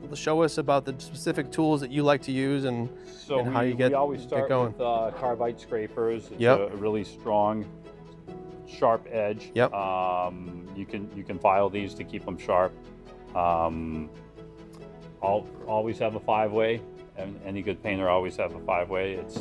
able to show us about the specific tools that you like to use and how you we always start going? with carbide scrapers. It's Yep. a really strong, sharp edge. Yep. You can file these to keep them sharp. Always have a 5-way, and any good painter always have a 5-way. It's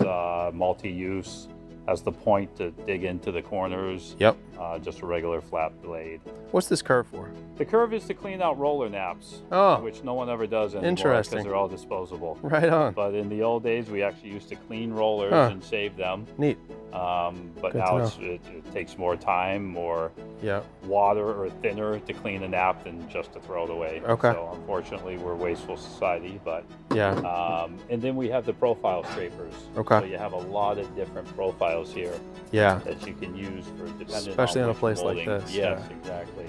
multi-use. Has the point to dig into the corners. Yep. Just a regular flat blade. What's this curve for? The curve is to clean out roller naps, Oh, which no one ever does anymore interesting. because they're all disposable. Right on. But in the old days, we actually used to clean rollers and save them. Neat. But Good now to it takes more time, more Yeah. water or thinner to clean a nap than just to throw it away. Okay. So unfortunately, we're a wasteful society. But Yeah. and then we have the profile scrapers. Okay. So you have a lot of different profiles here Yeah. that you can use for depending Especially on a which place like molding. this, Yes, yeah. exactly.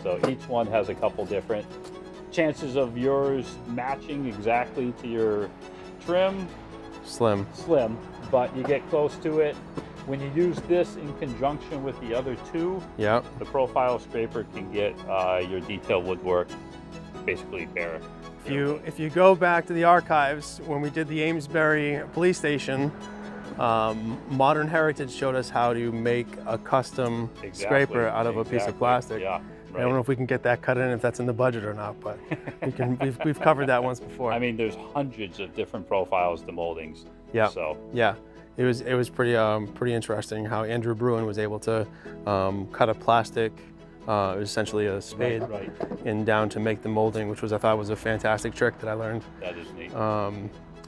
So each one has a couple different chances of yours matching exactly to your trim. Slim. Slim, but you get close to it. When you use this in conjunction with the other two, Yeah. the profile scraper can get your detail woodwork basically bare. If you go back to the archives, when we did the Amesbury police station, Modern Heritage showed us how to make a custom scraper out of a piece of plastic. Yeah, I don't know if we can get that cut in, if that's in the budget or not, but we've covered that once before. I mean, there's hundreds of different profiles to moldings. Yeah. So yeah, it was pretty interesting how Andrew Bruin was able to cut a plastic, essentially a spade, right. and down to make the molding, which I thought was a fantastic trick that I learned. That is neat.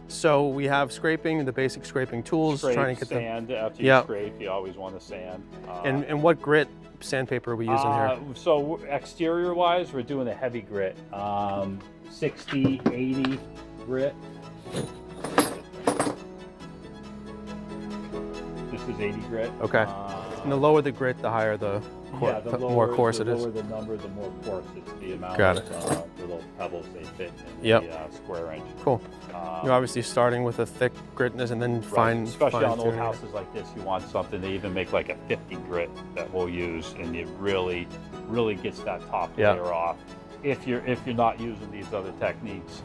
So we have scraping, the basic scraping tools, Scrape, trying to get sand. After you scrape, you always want to sand. And what grit sandpaper are we using here? So exterior wise, we're doing a heavy grit, 60, 80 grit. This is 80 grit. Okay. And the lower the grit, the higher the more coarse it is. The lower the number, the more coarse it's the amount Got of little pebbles they fit in Yep. the square inch. Cool. You're obviously starting with a thick gritness and then especially on old fine-tuning it. houses like this, you want something they even make like a 50 grit that we'll use, and it really gets that top layer off. If you're not using these other techniques,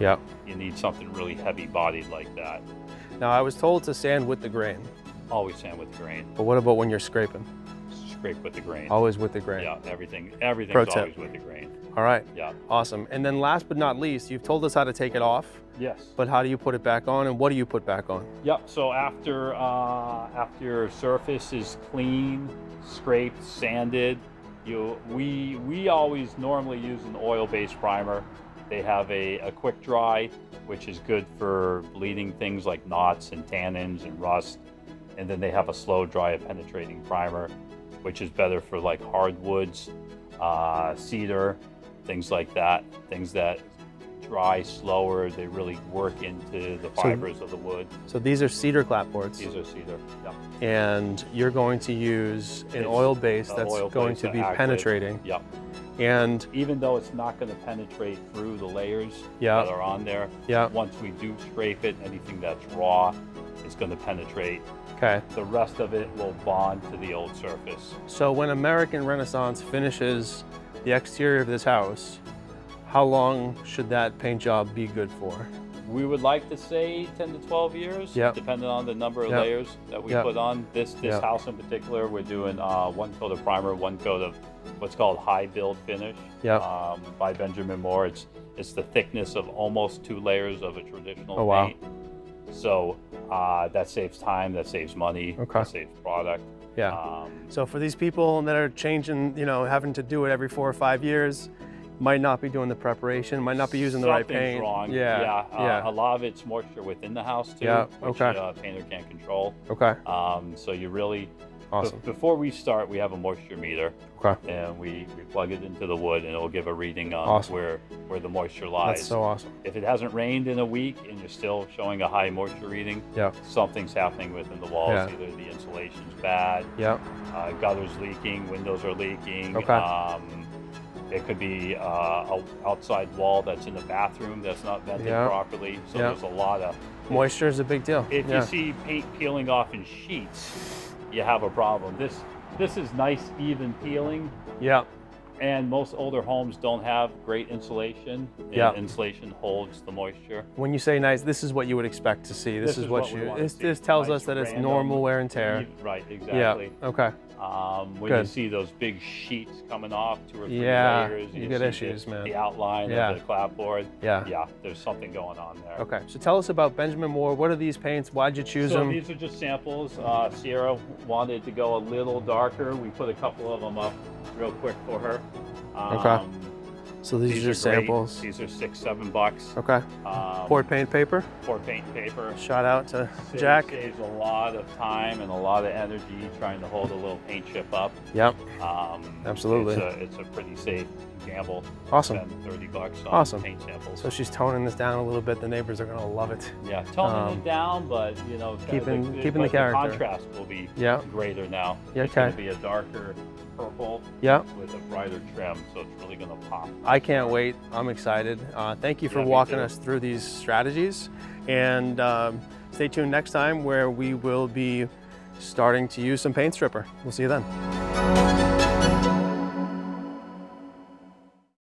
you need something really heavy bodied like that. Now I was told to sand with the grain. Always sand with the grain. But what about when you're scraping? Scrape with the grain. Always with the grain. Yeah, everything's always with the grain. All right. Yeah. Awesome. And then last but not least, you've told us how to take it off. Yes. But how do you put it back on, and what do you put back on? Yep. So after your surface is clean, scraped, sanded, we always normally use an oil-based primer. They have a quick dry, which is good for bleeding things like knots and tannins and rust. And then they have a slow dry, a penetrating primer, which is better for like hardwoods, cedar, things like that. Things that dry slower, they really work into the fibers of the wood. So these are cedar clapboards. These are cedar, yeah. And you're going to use an oil base that's going to be penetrating. Yep. And even though it's not going to penetrate through the layers Yeah. that are on there, Yeah. once we do scrape it, anything that's raw is going to penetrate. Okay. The rest of it will bond to the old surface. So when American Renaissance finishes the exterior of this house, how long should that paint job be good for? We would like to say 10 to 12 years, Yep. depending on the number of Yep. layers that we Yep. put on. This Yep. house in particular, we're doing one coat of primer, one coat of what's called high build finish Yep. by Benjamin Moore. It's the thickness of almost 2 layers of a traditional Oh, wow. paint. So that saves time, that saves money, Okay. that saves product. Yeah. So for these people that are changing, having to do it every 4 or 5 years, might not be doing the preparation, might not be using the right Something's paint. wrong. Yeah. A lot of it's moisture within the house too, Yeah, which okay. a painter can't control. Okay. So you really, Awesome. before we start, we have a moisture meter. Okay. And we plug it into the wood, and it'll give a reading on Awesome. where the moisture lies. That's so awesome. If it hasn't rained in a week and you're still showing a high moisture reading, Yeah. something's happening within the walls. Yeah. Either the insulation's bad, Yeah. gutters leaking, windows are leaking. Okay. It could be a outside wall that's in the bathroom that's not vented Yeah. properly. So Yeah. there's a lot of Moisture is a big deal. If Yeah. you see paint peeling off in sheets, you have a problem. This is nice even peeling. Yeah. And most older homes don't have great insulation. Yeah. Insulation holds the moisture. When you say nice, this is what you would expect to see. This is what you, this tells us that it's normal wear and tear. Right, exactly. Yeah, okay. When you see those big sheets coming off, 2 or 3 layers, you get issues, man. The outline of the clapboard. Yeah, there's something going on there. Okay, so tell us about Benjamin Moore. What are these paints? Why'd you choose them? So these are just samples. Sierra wanted to go a little darker. We put a couple of them up real quick for her. Okay. So these are just samples. These are $6, $7. Okay. Pour paint paper. Pour paint paper. Shout out to Jack. Saves a lot of time and a lot of energy trying to hold a little paint chip up. Yep. Absolutely. It's a pretty safe gamble. Awesome. Spend $30 on paint samples. So she's toning this down a little bit. The neighbors are gonna love it. Yeah, toning it down, but you know, keeping the character. The contrast will be greater now. Yeah, it's gonna be a darker purple with a brighter trim, so it's really gonna pop. I can't wait. I'm excited. Thank you for walking us through these strategies, and stay tuned next time where we will be starting to use some paint stripper. We'll see you then.